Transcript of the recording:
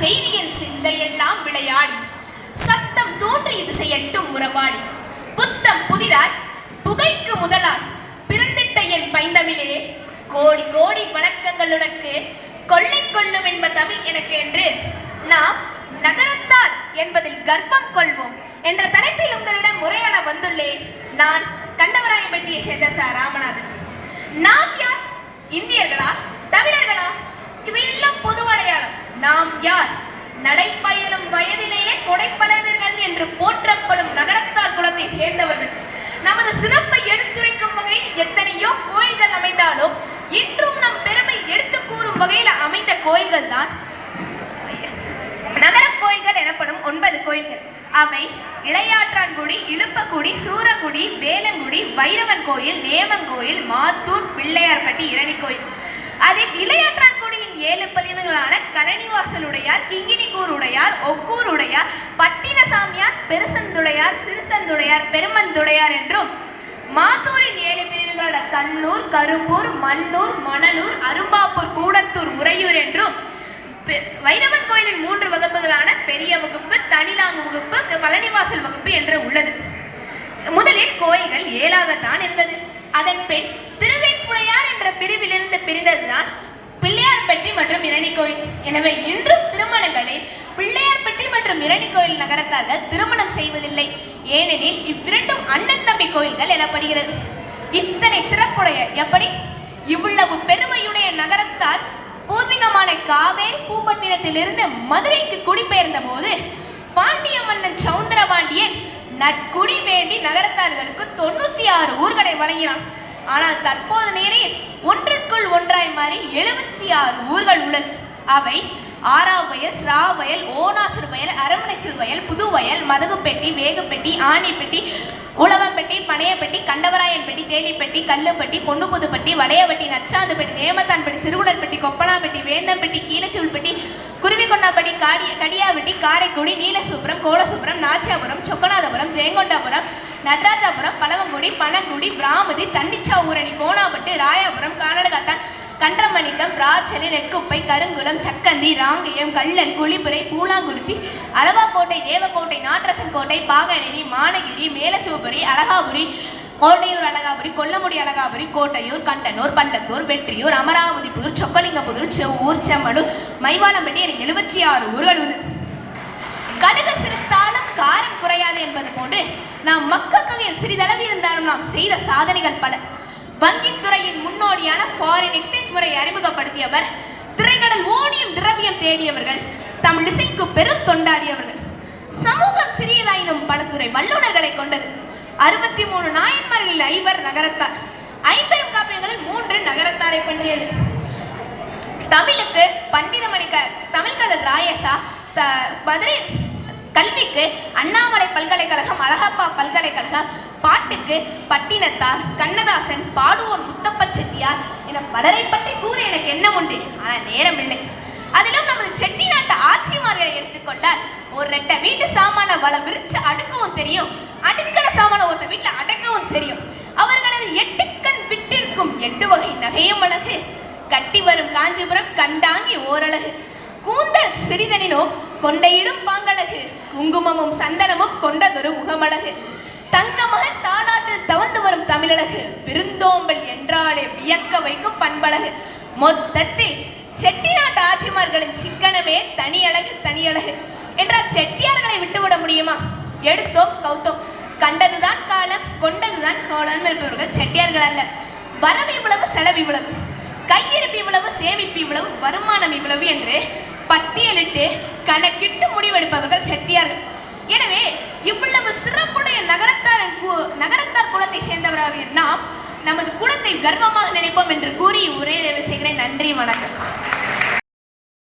செய்தியின் சிந்தையெல்லாம் விளையாடி சத்தம் தோன்றியது செய்யட்டும் உறவாடி புத்தம் புதிதாய் புகைக்கு முதலாய் பிறந்திட்ட என் பைந்தமிழே கோடி கோடி வணக்கங்கள் உனக்கு கொள்ளை கொள்ளும் என்ப தமிழ் எனக்கு என்று நாம் நகரத்தார் என்பதில் கர்ப்பம் கொள்வோம் என்ற தலைப்பில் உங்களிடம் முறையான வந்துள்ளேன். நான் கண்டவராயம்பட்டியை சேர்ந்த ராமநாதன். நாம் யார்? இந்தியர்களா, தமிழர்களா? இவையெல்லாம் பொது அடையாளம். நாம் யார்? நடைப்பயணம் வயதிலேயே கொடைப்பளவர்கள் என்று போற்றப்படும் நகரத்தார் குலத்தை சேர்ந்தவர்கள். நமது சிறப்பை எடுத்துரைக்கும் வகையில் எத்தனையோ கோயில்கள் அமைந்தாலும் இன்றும் நம் பெருமை எடுத்து கூறும் வகையில் அமைந்த கோயில்கள் தான் நகர கோயில்கள் எனப்படும் 9 கோயில்கள். அவை இளையாற்றான்குடி, இழுப்பக்குடி, சூரக்குடி, வேலங்குடி, வைரவன் கோயில், நேமங்கோயில், மாத்தூர், பிள்ளையார்பட்டி, இரணி கோயில். அதில் இளையாற்றான்குடியின் 7 பதிவுகளான கலனிவாசலுடையார், கிங்கினிக்கூருடையார், ஒக்கூருடையார், பட்டினசாமியார், பெருசந்துடையார், சிறுசந்துடையார், பெருமந்துடையார் என்றும், மாத்தூரின் 7 பிரிவுகளான கண்ணூர், கரும்பூர், மண்ணூர், மணலூர், அரும்பாப்பூர், கூடத்தூர், உறையூர் என்றும், வைரவன் கோயிலின் 3 வகுப்புகளான பெரிய வகுப்பு, தனிலாங்கு வகுப்பு, பழனிவாசல் வகுப்பு என்று உள்ளது. முதலில் கோயில்கள் 7ஆகத்தான் இருந்தது. அதன் பின் திருவெண்புடையார் என்ற பிரிவிலிருந்து பிரிந்ததுதான் பிள்ளையார்பட்டி மற்றும் இரணி கோயில். எனவே இன்றும் திருமணங்களில் பிள்ளையார்பட்டி மற்றும் இரணி கோயில் நகரத்தார்கள் திருமணம் செய்வதில்லை. ஏனெனில் இவ்விரண்டும் அண்ணன் தம்பி கோயில்கள் எனப்படுகிறது. இத்தனை சிறப்புடைய எப்படி இவ்வளவு பெருமையுடைய நகரத்தார் பூர்வீகமான காவேரி பூம்பட்டினத்திலிருந்து மதுரைக்கு குடிபெயர்ந்த போது பாண்டிய மன்னன் சவுந்தரபாண்டியன் நட்குடி வேண்டி நகரத்தார்களுக்கு 96 ஊர்களை வழங்கினான். ஆனால் தற்போது நேரில் ஒன்றுக்குள் ஒன்றாய் மாறி 76 ஊர்கள் உள்ளது. அவை ஆறாவயல், சிராவயல், ஓனாசூர் வயல், அரவணைசூர் வயல், புதுவயல், மதகுப்பெட்டி, வேகுப்பெட்டி, ஆணிப்பெட்டி, உழவம்பெட்டி, பனையப்பெட்டி, கண்டவராயன்பெட்டி, தேலிப்பெட்டி, கல்லுப்பட்டி, பொன்னுபுதுப்பட்டி, வளையப்பட்டி, நச்சாந்துப்பட்டி, நேமத்தான்பட்டி, சிறுகுணர்பட்டி, கொப்பனாப்பட்டி, வேந்தம்பட்டி, கீழச்சூழ்பட்டி, குருவிக்கொண்டாப்பட்டி, கடியாவட்டி, காரைக்குடி, நீலசூப்புரம், கோலசூப்புரம், நாச்சியாபுரம், சொக்கநாதபுரம், ஜெயங்கொண்டாபுரம், நடராஜாபுரம், பழவங்குடி, பனங்குடி, பிராமதி, தன்னிச்சா ஊரணி, கோணாப்பட்டு, ராயாபுரம், கானடகாத்தான், கன்றமணிக்கம், ராச்சலி, நெற்குப்பை, கருங்குளம், சக்கந்தி, ராங்கயம், கள்ளன், குளிபுரை, பூலாங்குறிச்சி, அளவாக்கோட்டை, தேவக்கோட்டை, நாட்டரசன் கோட்டை, பாகநேரி, மானகிரி, மேலசிவபுரி, அழகாபுரி, கோட்டையூர் அழகாபுரி, கொல்லமுடி அழகாபுரி, கோட்டையூர், கண்டனூர், பள்ளத்தூர், வெற்றியூர், அமராவதிபுதூர், சொக்கலிங்கபுதூர், செவ்வூர், செம்மலூர், மைவானம்பட்டி என 76 ஊர்கள் உள்ளது. கடுகு சிறுத்தாலும் காரம் குறையாது என்பது போன்று நாம் மக்கள் தொகையில் சிறிதளவு இருந்தாலும் நாம் செய்த சாதனைகள் பல. வங்கித்துறையின் முன்னோடியான ஃபாரின் எக்ஸ்சேஞ்ச் முறையை அறிமுகப்படுத்தியவர், திரைக்கடல் ஓடியும் திரவியம் தேடியவர்கள், தமிழ் இசைக்கு பெரும் தொண்டாடியவர்கள். சமூகம் சிறியதாயினும் பல துறை வல்லுநர்களை கொண்டது. 63 நாயன்மார்களில் 5 நகரத்தார். 50 காப்பியங்களில் 3 நகரத்தாரை பற்றியது. தமிழுக்கு பண்டிதமணி தமிழ்கடல் ராயசா, மதுரை கல்விக்கு அண்ணாமலை பல்கலைக்கழகம், அழகப்பா பல்கலைக்கழகம், பாட்டுக்கு பட்டினத்தார், கண்ணதாசன், பாடுவோர் முத்தப்ப செட்டியார் என பலரை பற்றி கூற எனக்கு எண்ணம் உண்டு. ஆனால் நேரம் இல்லை. அதிலும் நமது செட்டி நாட்டு ஆட்சிமார்களை எடுத்துக்கொண்டால் ஒரு ரெட்டை வீட்டு சாமான வள விரிச்சு அடுக்கவும் தெரியும், அடுக்கட சாமான ஒருத்த வீட்டில் அடக்கவும் தெரியும். அவர்களது 8 கண் விட்டிருக்கும் 8 வகை நகையும் அழகு, கட்டி வரும் காஞ்சிபுரம் கண்டாங்கி ஓரழகு, கூந்தல் சிறிதனிலும் கொண்டையிடும் பாங்கழகு, குங்குமமும் சந்தனமும் கொண்டதொரு முகமழகு, தங்கமகன் தாளாட்டில் தவந்து வரும் தமிழழகு, விருந்தோம்பல் என்றாலே வியக்க வைக்கும் பண்பழகு. மொத்தத்தில் செட்டிநாட்டு ஆட்சிமார்களின் சிக்கனமே தனியழகு தனியழகு என்றால் செட்டியார்களை விட்டுவிட முடியுமா? எடுத்தோம் கௌத்தோம், கண்டதுதான் காலம், கொண்டதுதான் கோலம் என்பவர்கள் செட்டியார்கள் அல்ல. வரவு இவ்வளவு, செலவு இவ்வளவு, கையிருப்பு இவ்வளவு, சேமிப்பு இவ்வளவு, வருமானம் இவ்வளவு என்று பட்டியலிட்டு கணக்கிட்டு முடிவெடுப்பவர்கள் செட்டியார்கள். எனவே இவ்வளவு சிறப்புடைய நகரத்தார் குலத்தை சேர்ந்தவராக நாம் நமது குலத்தை கர்வமாக நினைப்போம் என்று கூறி உரையை நிறைவு செய்கிறேன். நன்றி, வணக்கம்.